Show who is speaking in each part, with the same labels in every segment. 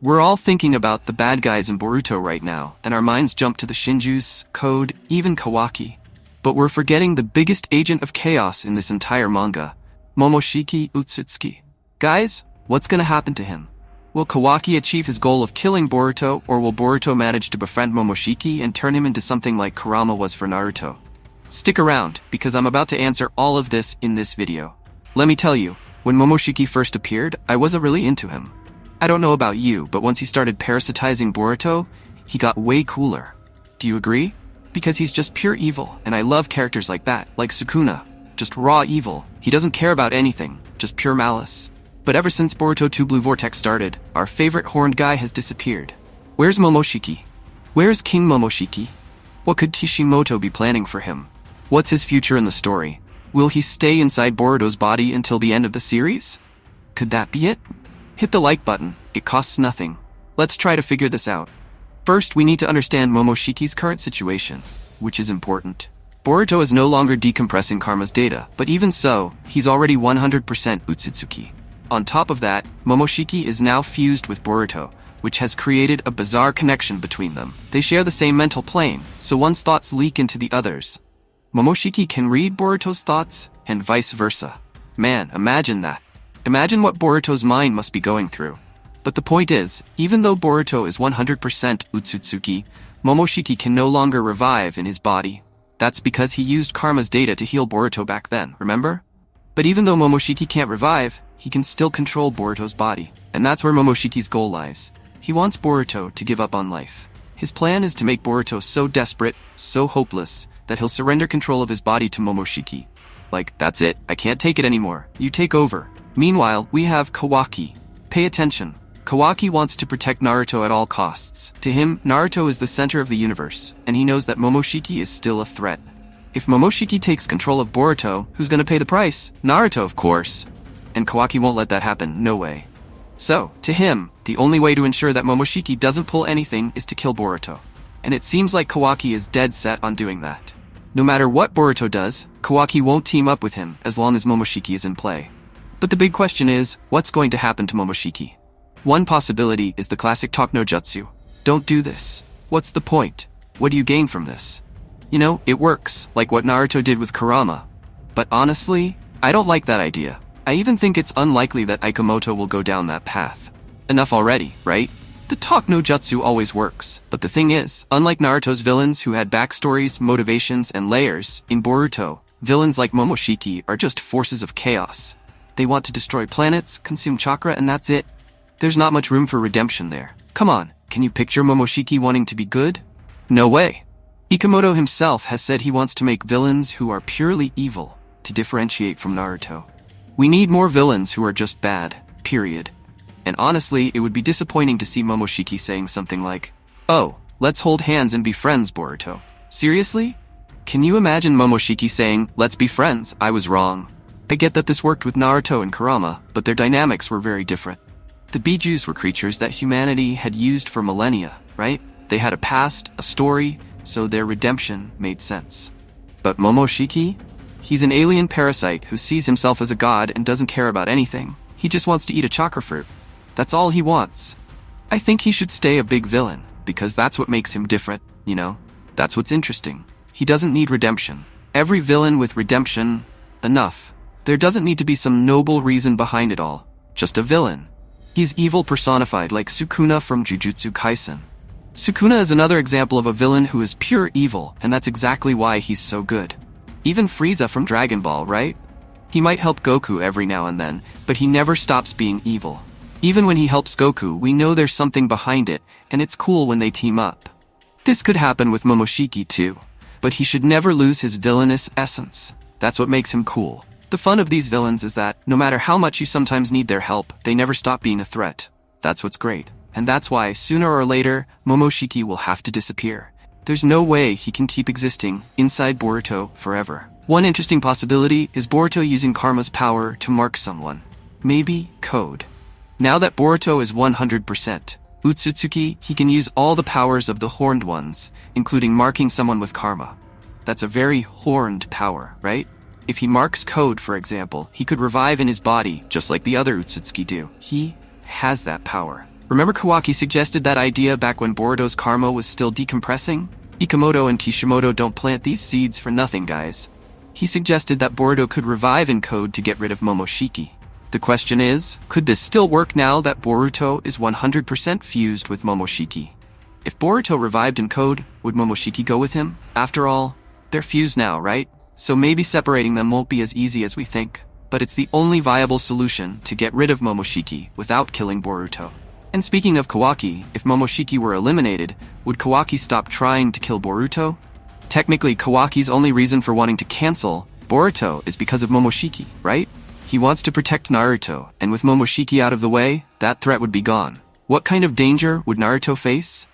Speaker 1: We're all thinking about the bad guys in Boruto right now, and our minds jump to the Shinjus, Code, even Kawaki. But we're forgetting the biggest agent of chaos in this entire manga, Momoshiki Utsutsuki. Guys, what's gonna happen to him? Will Kawaki achieve his goal of killing Boruto, or will Boruto manage to befriend Momoshiki and turn him into something like Kurama was for Naruto? Stick around, because I'm about to answer all of this in this video. Let me tell you, when Momoshiki first appeared, I wasn't really into him. I don't know about you, but once he started parasitizing Boruto, he got way cooler. Do you agree? Because he's just pure evil, and I love characters like that, like Sukuna. Just raw evil. He doesn't care about anything, just pure malice. But ever since Boruto 2 Blue Vortex started, our favorite horned guy has disappeared. Where's Momoshiki? Where's King Momoshiki? What could Kishimoto be planning for him? What's his future in the story? Will he stay inside Boruto's body until the end of the series? Could that be it? Hit the like button, it costs nothing. Let's try to figure this out. First, we need to understand Momoshiki's current situation, which is important. Boruto is no longer decompressing Karma's data, but even so, he's already 100% Utsutsuki. On top of that, Momoshiki is now fused with Boruto, which has created a bizarre connection between them. They share the same mental plane, so one's thoughts leak into the other's. Momoshiki can read Boruto's thoughts, and vice versa. Man, imagine that. Imagine what Boruto's mind must be going through. But the point is, even though Boruto is 100% Utsutsuki, Momoshiki can no longer revive in his body. That's because he used Karma's data to heal Boruto back then, remember? But even though Momoshiki can't revive, he can still control Boruto's body. And that's where Momoshiki's goal lies. He wants Boruto to give up on life. His plan is to make Boruto so desperate, so hopeless, that he'll surrender control of his body to Momoshiki. Like, that's it, I can't take it anymore, you take over. Meanwhile, we have Kawaki. Pay attention. Kawaki wants to protect Naruto at all costs. To him, Naruto is the center of the universe, and he knows that Momoshiki is still a threat. If Momoshiki takes control of Boruto, who's gonna pay the price? Naruto, of course. And Kawaki won't let that happen, no way. So, to him, the only way to ensure that Momoshiki doesn't pull anything is to kill Boruto. And it seems like Kawaki is dead set on doing that. No matter what Boruto does, Kawaki won't team up with him as long as Momoshiki is in play. But the big question is, what's going to happen to Momoshiki? One possibility is the classic talk no jutsu. Don't do this. What's the point? What do you gain from this? You know, it works, like what Naruto did with Kurama. But honestly, I don't like that idea. I even think it's unlikely that Ikemoto will go down that path. Enough already, right? The talk no jutsu always works, but the thing is, unlike Naruto's villains who had backstories, motivations, and layers, in Boruto, villains like Momoshiki are just forces of chaos. They want to destroy planets, consume chakra, and that's it. There's not much room for redemption there. Come on, can you picture Momoshiki wanting to be good? No way. Ikemoto himself has said he wants to make villains who are purely evil to differentiate from Naruto. We need more villains who are just bad, period. And honestly, it would be disappointing to see Momoshiki saying something like, "Oh, let's hold hands and be friends, Boruto." Seriously? Can you imagine Momoshiki saying, "Let's be friends, I was wrong"? I get that this worked with Naruto and Kurama, but their dynamics were very different. The Bijus were creatures that humanity had used for millennia, right? They had a past, a story, so their redemption made sense. But Momoshiki? He's an alien parasite who sees himself as a god and doesn't care about anything. He just wants to eat a chakra fruit. That's all he wants. I think he should stay a big villain, because that's what makes him different, you know? That's what's interesting. He doesn't need redemption. Every villain with redemption, enough. There doesn't need to be some noble reason behind it all. Just a villain. He's evil personified like Sukuna from Jujutsu Kaisen. Sukuna is another example of a villain who is pure evil, and that's exactly why he's so good. Even Frieza from Dragon Ball, right? He might help Goku every now and then, but he never stops being evil. Even when he helps Goku, we know there's something behind it, and it's cool when they team up. This could happen with Momoshiki too, but he should never lose his villainous essence. That's what makes him cool. The fun of these villains is that, no matter how much you sometimes need their help, they never stop being a threat. That's what's great. And that's why, sooner or later, Momoshiki will have to disappear. There's no way he can keep existing inside Boruto forever. One interesting possibility is Boruto using Karma's power to mark someone. Maybe Code. Now that Boruto is 100% Utsutsuki, he can use all the powers of the Horned Ones, including marking someone with Karma. That's a very horned power, right? If he marks Code, for example, he could revive in his body, just like the other Utsutsuki do. He has that power. Remember Kawaki suggested that idea back when Boruto's karma was still decompressing? Ikamoto and Kishimoto don't plant these seeds for nothing, guys. He suggested that Boruto could revive in code to get rid of Momoshiki. The question is, could this still work now that Boruto is 100% fused with Momoshiki? If Boruto revived in code, would Momoshiki go with him? After all, they're fused now, right? So maybe separating them won't be as easy as we think, but it's the only viable solution to get rid of Momoshiki without killing Boruto. And speaking of Kawaki, if Momoshiki were eliminated, would Kawaki stop trying to kill Boruto? Technically, Kawaki's only reason for wanting to cancel Boruto is because of Momoshiki, right? He wants to protect Naruto, and with Momoshiki out of the way, that threat would be gone. What kind of danger would Naruto face?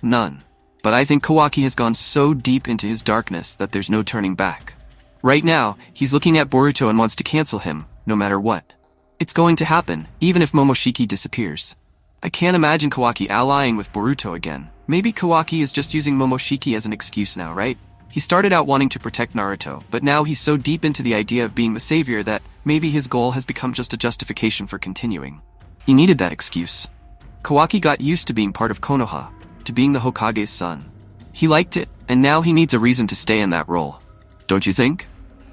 Speaker 1: None. But I think Kawaki has gone so deep into his darkness that there's no turning back. Right now, he's looking at Boruto and wants to cancel him, no matter what. It's going to happen, even if Momoshiki disappears. I can't imagine Kawaki allying with Boruto again. Maybe Kawaki is just using Momoshiki as an excuse now, right? He started out wanting to protect Naruto, but now he's so deep into the idea of being the savior that maybe his goal has become just a justification for continuing. He needed that excuse. Kawaki got used to being part of Konoha, to being the Hokage's son. He liked it, and now he needs a reason to stay in that role. Don't you think?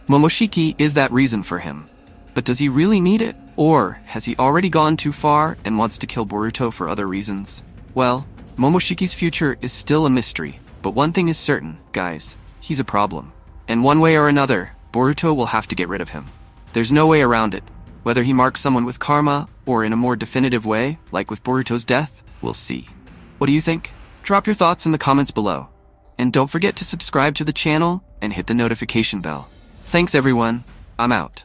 Speaker 1: Momoshiki is that reason for him. But does he really need it? Or has he already gone too far and wants to kill Boruto for other reasons? Well, Momoshiki's future is still a mystery, but one thing is certain, guys. He's a problem. And one way or another, Boruto will have to get rid of him. There's no way around it. Whether he marks someone with karma, or in a more definitive way, like with Boruto's death, we'll see. What do you think? Drop your thoughts in the comments below. And don't forget to subscribe to the channel and hit the notification bell. Thanks everyone. I'm out.